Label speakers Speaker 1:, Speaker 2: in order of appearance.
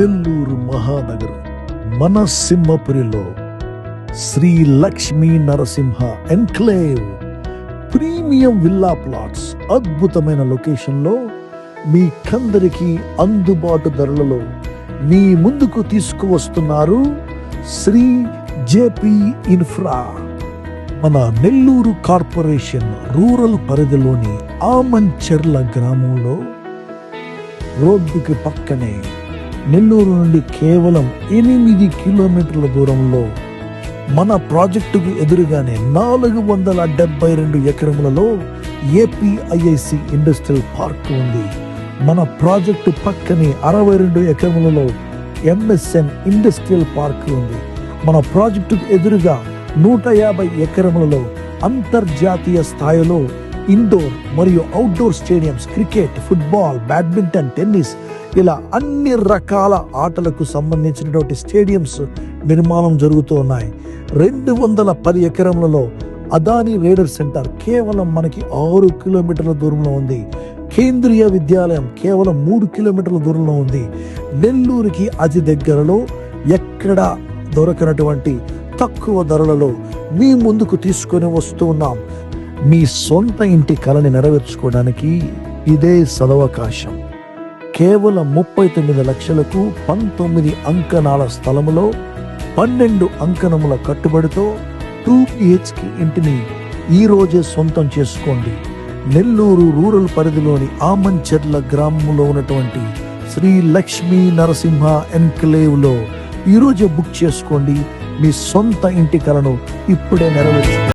Speaker 1: నెల్లూరు మహానగరం మన సింహపురిలో Sri Lakshmi Narasimha enclave premium villa plots అద్భుతమైన లొకేషన్లో మీకందరికీ అందుబాటు ధరలలో మీ ముందుకు తీసుకువస్తున్నారు శ్రీ జేపీ ఇన్ఫ్రా. మన నెల్లూరు కార్పొరేషన్ రూరల్ పరిధిలోని ఆమంచెర్ల గ్రామంలో రోడ్డుకి పక్కనే నెల్లూరు నుండి కేవలం 8 కిలోమీటర్ల దూరంలో మన ప్రాజెక్టుకు ఎదురుగానే 472 ఎకరములలో ఏపీఐఐసి ఇండస్ట్రియల్ పార్క్ ఉంది. మన ప్రాజెక్టు పక్కనే 62 ఎకరములలో ఎంఎస్ఎన్ ఇండస్ట్రియల్ పార్క్ ఉంది. మన ప్రాజెక్టుకు ఎదురుగా 150 ఎకరములలో అంతర్జాతీయ స్థాయిలో ఇండోర్ మరియు outdoor stadiums, cricket, football, badminton, tennis ఇలా అన్ని రకాల ఆటలకు సంబంధించినటువంటి స్టేడియంస్ నిర్మాణం జరుగుతూ ఉన్నాయి. 210 ఎకరములలో అదానీ రేడర్ సెంటర్ కేవలం మనకి 6 కిలోమీటర్ల దూరంలో ఉంది. కేంద్రీయ విద్యాలయం కేవలం 3 కిలోమీటర్ల దూరంలో ఉంది. నెల్లూరుకి అతి దగ్గరలో ఎక్కడ దొరకనటువంటి తక్కువ ధరలలో మీ ముందుకు తీసుకొని వస్తూ ఉన్నాం. మీ సొంత ఇంటి కలని నెరవేర్చుకోవడానికి ఇదే సదవకాశం. కేవలం 39 లక్షలకు 19 అంకణాల స్థలములో 12 అంకణముల కట్టుబడితో 2 BHK ఇంటిని ఈ రోజే సొంతం చేసుకోండి. నెల్లూరు రూరల్ పరిధిలోని ఆమంచెర్ల గ్రామంలో ఉన్నటువంటి శ్రీ లక్ష్మీ నరసింహ ఎన్క్లేవ్ లో ఈ రోజే బుక్ చేసుకోండి. మీ సొంత ఇంటి కలను ఇప్పుడే నెరవేర్చుకోండి.